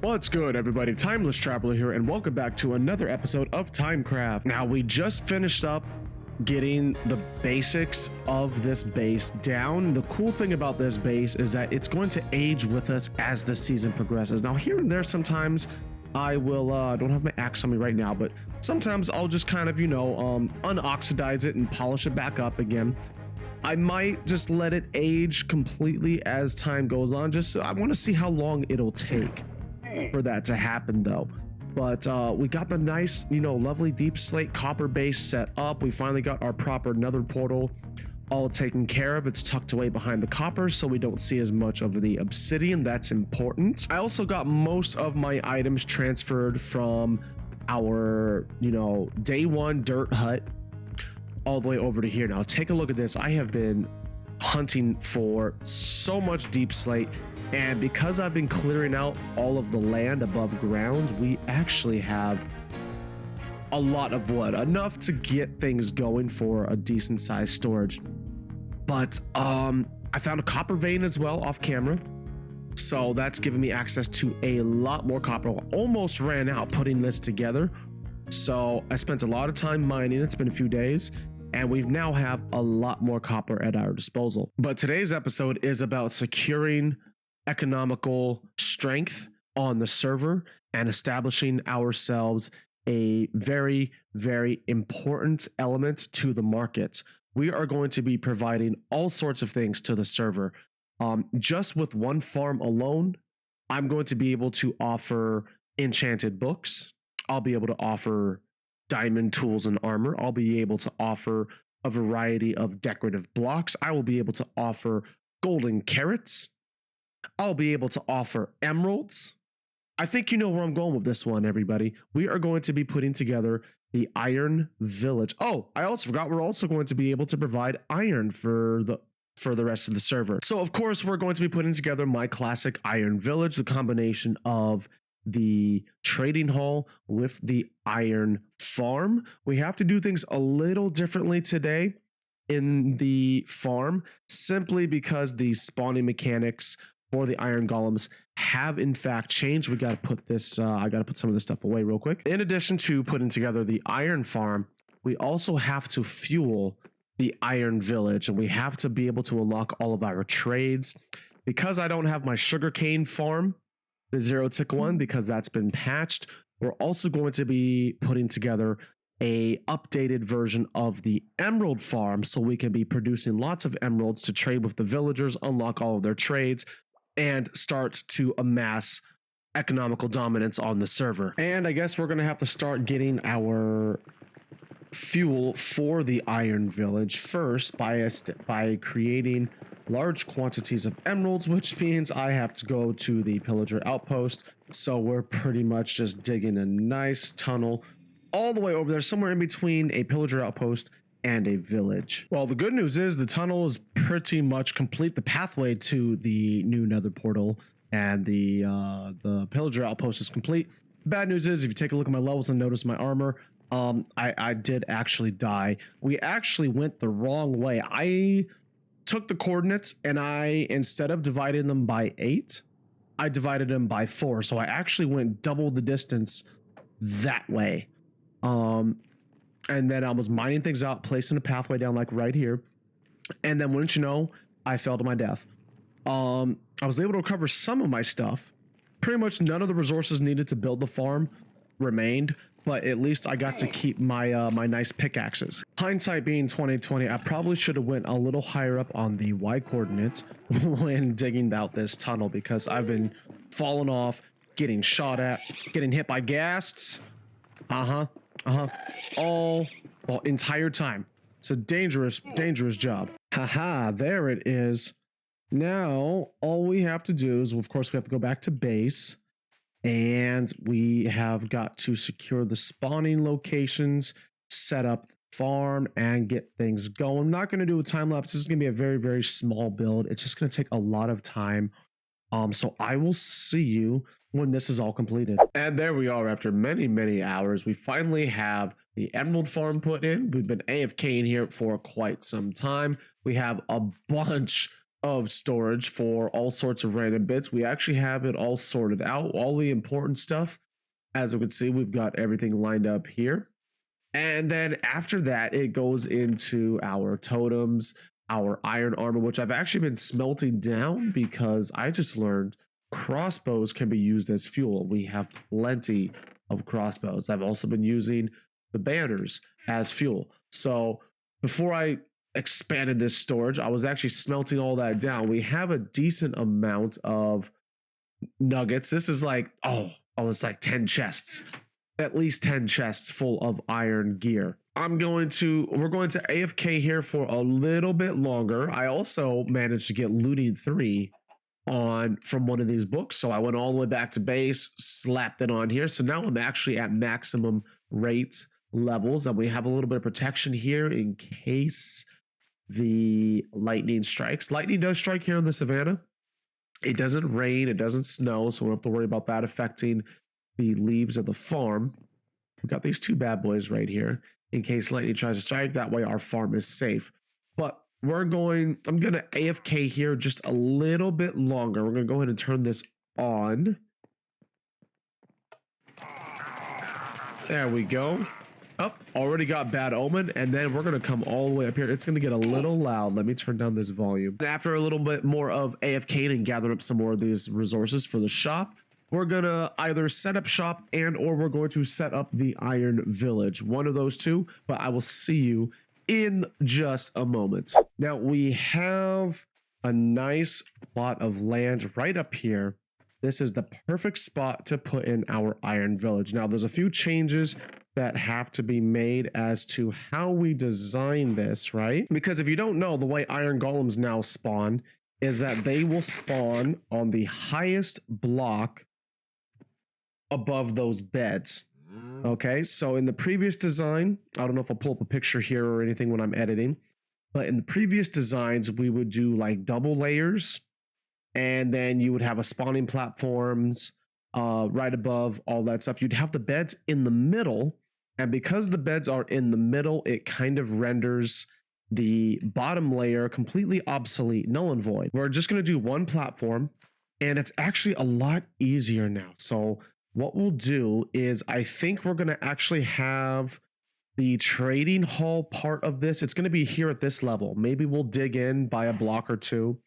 What's good, everybody? Timeless Traveler here, and welcome back to another episode of TimeCraft. Now, we just finished up getting the basics of this base down. The cool thing about this base is that it's going to age with us as the season progresses. Now, here and there, sometimes I will, I don't have my axe on me right now, but sometimes I'll just kind of, unoxidize it and polish it back up again. I might just let it age completely as time goes on. Just I want to see how long it'll take for that to happen, though. But we got the nice, lovely deep slate copper base set up. We finally got our proper nether portal all taken care of. It's tucked away behind the copper, so we don't see as much of the obsidian. That's important. I also got most of my items transferred from our, day one dirt hut all the way over to here. Now take a look at this. I have been hunting for so much deep slate, and because I've been clearing out all of the land above ground, we actually have a lot of wood, enough to get things going for a decent sized storage. But I found a copper vein as well off camera, so that's given me access to a lot more copper. Almost ran out putting this together, so I spent a lot of time mining. It's been a few days, and we now have a lot more copper at our disposal. But today's episode is about securing economical strength on the server and establishing ourselves a very, very important element to the market. We are going to be providing all sorts of things to the server. Just with one farm alone, I'm going to be able to offer enchanted books. I'll be able to offer diamond tools and armor. I'll be able to offer a variety of decorative blocks. I will be able to offer golden carrots. I'll be able to offer emeralds. I think you know where I'm going with this one, everybody. We are going to be putting together the iron village. Oh, I also forgot we're also going to be able to provide iron for the rest of the server. So of course, we're going to be putting together my classic iron village, the combination of the trading hall with the iron farm. We have to do things a little differently today in the farm, simply because the spawning mechanics for the iron golems have in fact changed. We got to put this, I got to put some of this stuff away real quick. In addition to putting together the iron farm, we also have to fuel the iron village, and we have to be able to unlock all of our trades. Because I don't have my sugarcane farm, the 0-tick one, because that's been patched, we're also going to be putting together a updated version of the emerald farm, so we can be producing lots of emeralds to trade with the villagers, unlock all of their trades, and start to amass economical dominance on the server. And I guess we're going to have to start getting our fuel for the iron village first by creating large quantities of emeralds, which means I have to go to the pillager outpost. So we're pretty much just digging a nice tunnel all the way over there, somewhere in between a pillager outpost and a village. Well, the good news is the tunnel is pretty much complete. The pathway to the new nether portal and the pillager outpost is complete. Bad news is, if you take a look at my levels and notice my armor, I did actually die. We actually went the wrong way. I took the coordinates and instead of dividing them by 8, I divided them by 4. So I actually went double the distance that way. And then I was mining things out, placing a pathway down like right here. And then wouldn't you know, I fell to my death. I was able to recover some of my stuff. Pretty much none of the resources needed to build the farm remained, but at least I got to keep my my nice pickaxes. Hindsight being 2020, I probably should have went a little higher up on the Y coordinates when digging out this tunnel, because I've been falling off, getting shot at, getting hit by ghasts. All entire time. It's a dangerous job. Haha, there it is. Now all we have to do is, of course, we have to go back to base, and we have got to secure the spawning locations, set up the farm, and get things going. I'm not going to do a time lapse. This is going to be a very, very small build. It's just going to take a lot of time. So I will see you when this is all completed. And there we are. After many, many hours, we finally have the emerald farm put in. We've been AFK in here for quite some time. We have a bunch of storage for all sorts of random bits. We actually have it all sorted out, all the important stuff. As you can see, we've got everything lined up here. And then after that, it goes into our totems, our iron armor, which I've actually been smelting down because I just learned crossbows can be used as fuel. We have plenty of crossbows. I've also been using the banners as fuel. So before I expanded this storage, I was actually smelting all that down. We have a decent amount of nuggets. This is like, it's like 10 chests. At least 10 chests full of iron gear. We're going to AFK here for a little bit longer. I also managed to get looting 3 from one of these books. So I went all the way back to base, slapped it on here. So now I'm actually at maximum rate levels, and we have a little bit of protection here in case the lightning strikes. Lightning does strike here in the savannah. It doesn't rain, it doesn't snow, so we don't have to worry about that affecting the leaves of the farm. We got these 2 bad boys right here in case lightning tries to strike. That way our farm is safe. But I'm gonna AFK here just a little bit longer. We're gonna go ahead and turn this on. There we go. Already got bad omen, and then we're gonna come all the way up here. It's gonna get a little loud. Let me turn down this volume. And after a little bit more of AFK and gathering up some more of these resources for the shop, we're gonna either set up shop or we're going to set up the iron village. One of those two, but I will see you in just a moment. Now we have a nice plot of land right up here. This is the perfect spot to put in our iron village. Now there's a few changes that have to be made as to how we design this, right? Because if you don't know, the way iron golems now spawn is that they will spawn on the highest block above those beds. Okay, so in the previous design, I don't know if I'll pull up a picture here or anything when I'm editing, but in the previous designs, we would do like double layers, and then you would have a spawning platforms right above all that stuff. You'd have the beds in the middle, and because the beds are in the middle, it kind of renders the bottom layer completely obsolete, null and void. We're just going to do one platform, and it's actually a lot easier now. So what we'll do is I think we're going to actually have the trading hall part of this. It's going to be here at this level. Maybe we'll dig in by a block or 2,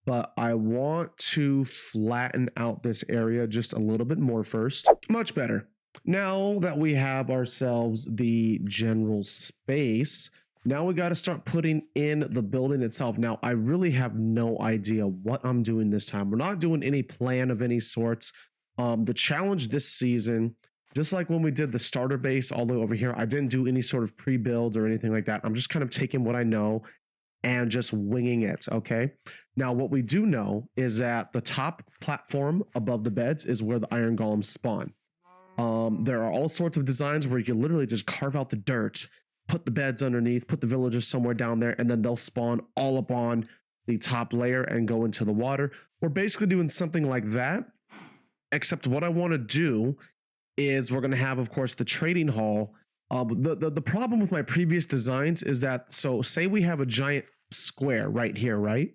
but I want to flatten out this area just a little bit more first. Much better. Now that we have ourselves the general space, now we got to start putting in the building itself. Now, I really have no idea what I'm doing this time. We're not doing any plan of any sorts. The challenge this season, just like when we did the starter base all the way over here, I didn't do any sort of pre-build or anything like that. I'm just kind of taking what I know and just winging it, okay? Now, what we do know is that the top platform above the beds is where the iron golems spawn. There are all sorts of designs where you can literally just carve out the dirt, put the beds underneath, put the villagers somewhere down there, and then they'll spawn all up on the top layer and go into the water. We're basically doing something like that. Except what I want to do is we're going to have, of course, the trading hall. The problem with my previous designs is that, so say we have a giant square right here, right?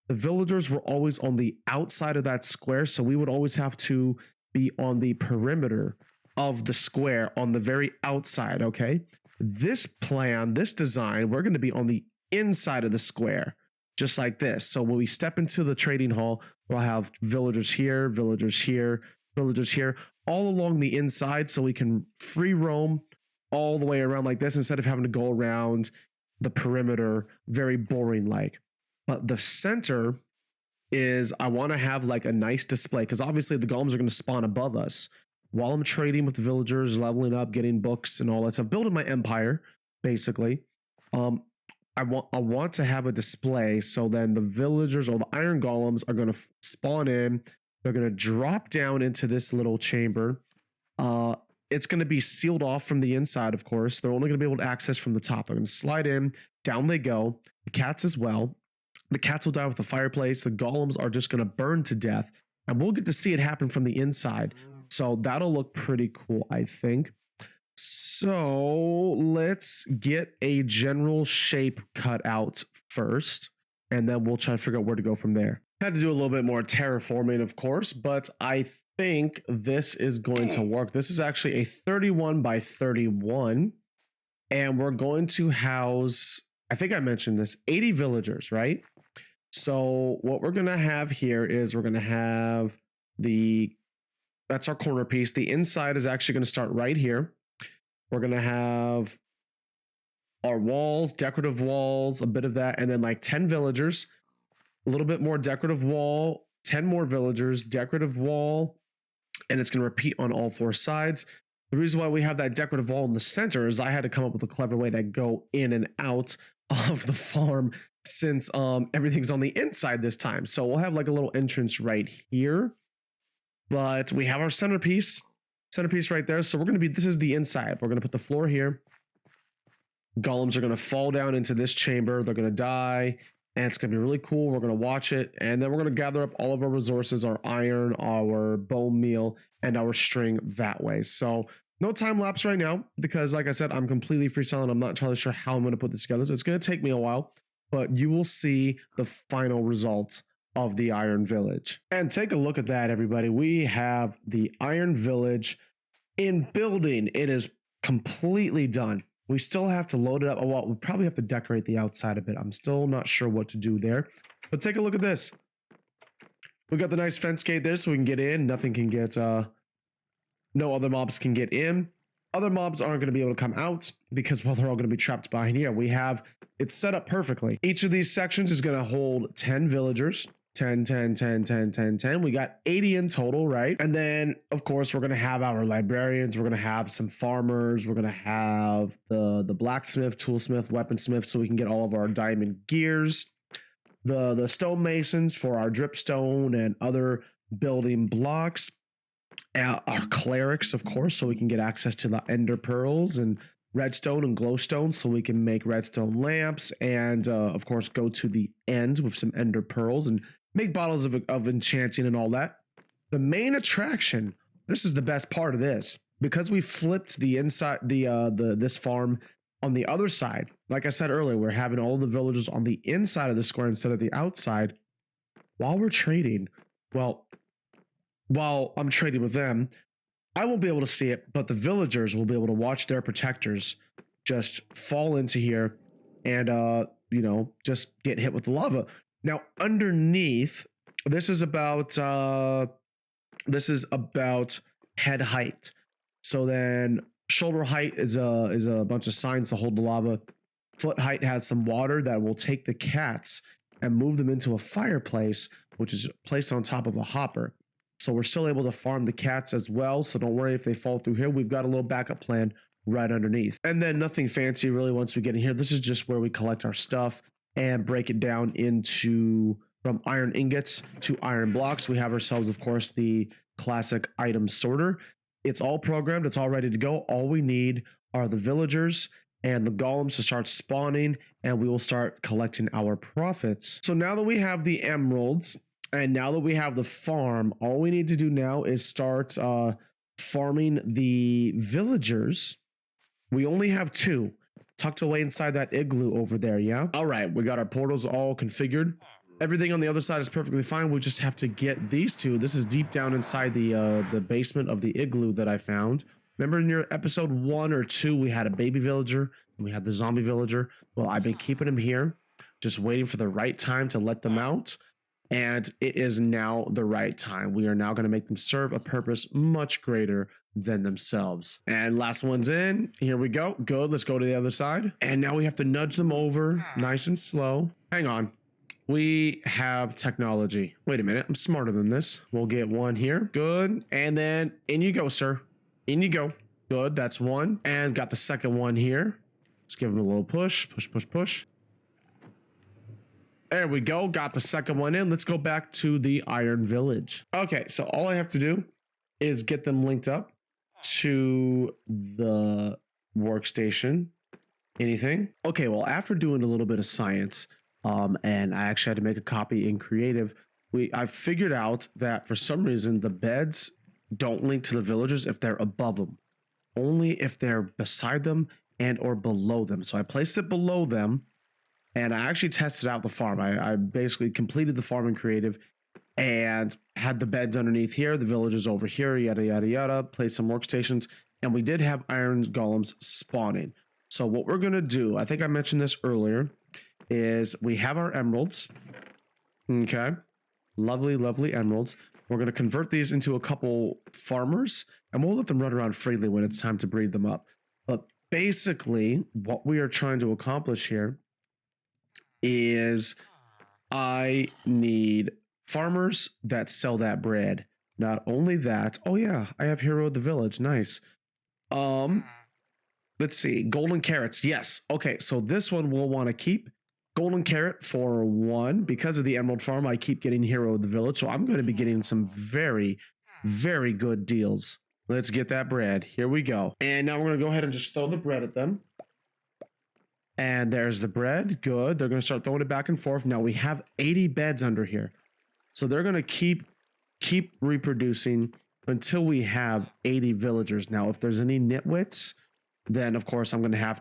The villagers were always on the outside of that square, so we would always have to be on the perimeter of the square on the very outside, okay? This plan, this design, we're going to be on the inside of the square, just like this. So when we step into the trading hall, we'll have villagers here, villagers here, villagers here, all along the inside, so we can free roam all the way around like this instead of having to go around the perimeter, very boring like. But the center is, I want to have like a nice display, because obviously the golems are going to spawn above us while I'm trading with the villagers, leveling up, getting books and all that stuff, building my empire, basically. I want to have a display, so then the villagers or the iron golems are going to spawn in. They're going to drop down into this little chamber. It's going to be sealed off from the inside, of course. They're only going to be able to access from the top. They're going to slide in, down they go. The cats as well. The cats will die with the fireplace. The golems are just going to burn to death, and we'll get to see it happen from the inside. So that'll look pretty cool, I think. So let's get a general shape cut out first. and then we'll try to figure out where to go from there. Had to do a little bit more terraforming, of course, but I think this is going to work. This is actually a 31 by 31, and we're going to house, I think I mentioned this, 80 villagers, right? So what we're going to have here is we're going to have that's our corner piece. The inside is actually going to start right here. We're going to have our walls, decorative walls, a bit of that, and then like 10 villagers, a little bit more decorative wall, 10 more villagers, decorative wall, and it's going to repeat on all four sides. The reason why we have that decorative wall in the center is I had to come up with a clever way to go in and out of the farm since everything's on the inside this time. So we'll have like a little entrance right here, but we have our centerpiece right there. So we're going to be, this is the inside. We're going to put the floor here. Golems are going to fall down into this chamber. They're going to die, and it's going to be really cool. We're going to watch it, and then we're going to gather up all of our resources, our iron, our bone meal, and our string that way. So no time lapse right now, because like I said, I'm completely freestyling. I'm not entirely sure how I'm going to put this together. So it's going to take me a while, but you will see the final result of the Iron Village. And take a look at that, everybody. We have the Iron Village in building. It is completely done. We still have to load it up. Oh, well, we probably have to decorate the outside a bit. I'm still not sure what to do there. But take a look at this. We got the nice fence gate there so we can get in. Nothing can get, no other mobs can get in. Other mobs aren't going to be able to come out because, well, they're all going to be trapped behind here. We have it set up perfectly. Each of these sections is going to hold 10 villagers. 10, 10, 10, 10, 10, 10. We got 80 in total, right? And then, of course, we're going to have our librarians. We're going to have some farmers. We're going to have the blacksmith, toolsmith, weaponsmith, so we can get all of our diamond gears. The stonemasons for our dripstone and other building blocks. Our clerics, of course, so we can get access to the ender pearls and redstone and glowstone so we can make redstone lamps and, of course, go to the end with some ender pearls and make bottles of enchanting and all that. The main attraction, this is the best part of this, because we flipped the inside, this farm on the other side. Like I said earlier, we're having all the villagers on the inside of the square instead of the outside. While we're trading, well, while I'm trading with them, I won't be able to see it, but the villagers will be able to watch their protectors just fall into here and, you know, just get hit with the lava. Now, underneath, this is about head height. So then shoulder height is a bunch of signs to hold the lava. Foot height has some water that will take the cats and move them into a fireplace, which is placed on top of a hopper. So we're still able to farm the cats as well. So don't worry if they fall through here. We've got a little backup plan right underneath. And then nothing fancy really once we get in here. This is just where we collect our stuff and break it down into from iron ingots to iron blocks. We have ourselves, of course, the classic item sorter. It's all programmed. It's all ready to go. All we need are the villagers and the golems to start spawning, and we will start collecting our profits. So now that we have the emeralds, and now that we have the farm, all we need to do now is start farming the villagers. We only have 2 tucked away inside that igloo over there, yeah? All right, we got our portals all configured. Everything on the other side is perfectly fine. We just have to get these 2. This is deep down inside the basement of the igloo that I found. Remember in your episode 1 or 2, we had a baby villager and we had the zombie villager. Well, I've been keeping them here, just waiting for the right time to let them out. And it is now the right time. We are now going to make them serve a purpose much greater than themselves. And last one's in. Here we go. Good. Let's go to the other side. And now we have to nudge them over nice and slow. Hang on. We have technology. Wait a minute. I'm smarter than this. We'll get one here. Good. And then in you go, sir. In you go. Good. That's one. And got the second one here. Let's give them a little push. Push, push, push. There we go. Got the second one in. Let's go back to the Iron Village. Okay, so all I have to do is get them linked up to the workstation. Anything? Okay, well, after doing a little bit of science, and I actually had to make a copy in Creative, I figured out that for some reason the beds don't link to the villagers if they're above them. Only if they're beside them and or below them. So I placed it below them. and I actually tested out the farm. I basically completed the farm in creative and had the beds underneath here, the villages over here, yada yada yada, placed some workstations, and we did have iron golems spawning. So what we're gonna do, I think I mentioned this earlier, is we have our emeralds. Okay, lovely emeralds. We're gonna convert these into a couple farmers, and we'll let them run around freely when it's time to breed them up. But basically, what we are trying to accomplish here is I need farmers that sell that bread. Not only that, oh yeah, I have hero of the village. Nice. Let's see, golden carrots. Yes. Okay, so this one we'll want to keep. Golden carrot for 1 because of the emerald farm. I keep getting hero of the village, so I'm going to be getting some very good deals. Let's get that bread. Here we go. And now we're going to go ahead and just throw the bread at them. And there's the bread. Good. They're going to start throwing it back and forth. Now we have 80 beds under here. So they're going to keep reproducing until we have 80 villagers. Now, if there's any nitwits, then of course they're going to have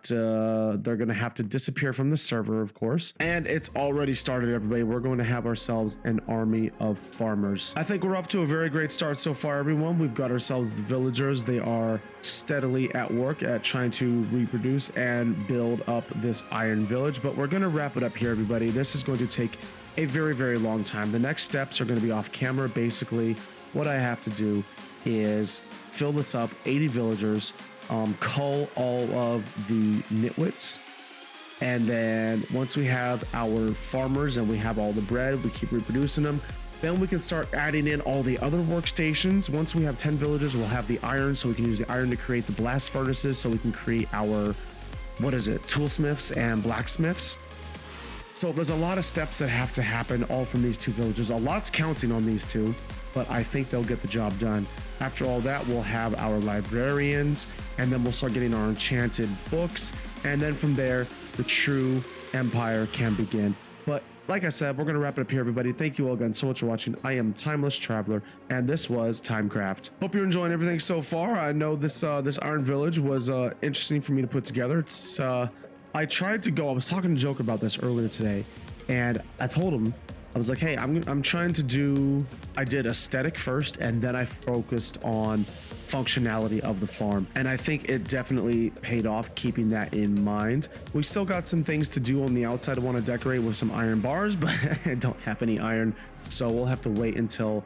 to disappear from the server, of course. And it's already started, everybody. We're going to have ourselves an army of farmers. I think we're off to a very great start so far, everyone. We've got ourselves the villagers. They are steadily at work at trying to reproduce and build up this iron village, but we're going to wrap it up here, everybody. This is going to take a very long time. The next steps are going to be off camera. Basically, what I have to do is fill this up, 80 villagers, cull all of the nitwits, and then once we have our farmers and we have all the bread, we keep reproducing them, then we can start adding in all the other workstations. Once we have 10 villagers, we'll have the iron, so we can use the iron to create the blast furnaces, so we can create our, toolsmiths and blacksmiths. So there's a lot of steps that have to happen, all from these 2 villages. A lot's counting on these 2, but I think they'll get the job done. After all that, we'll have our librarians, and then we'll start getting our enchanted books, and then from there, the true empire can begin. But like I said, we're going to wrap it up here, everybody. Thank you all again so much for watching. I am Timeless Traveler, and this was TimeCraft. Hope you're enjoying everything so far. I know this Iron Village was interesting for me to put together. It's I tried to go. I was talking to Joker about this earlier today, and I told him, I was like, hey, I'm trying to do, I did aesthetic first, and then I focused on functionality of the farm. And I think it definitely paid off keeping that in mind. We still got some things to do on the outside. I want to decorate with some iron bars, but I don't have any iron. So we'll have to wait until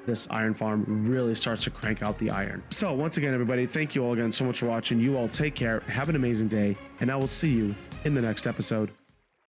this iron farm really starts to crank out the iron. So once again, everybody, thank you all again so much for watching. You all take care, have an amazing day, and I will see you in the next episode.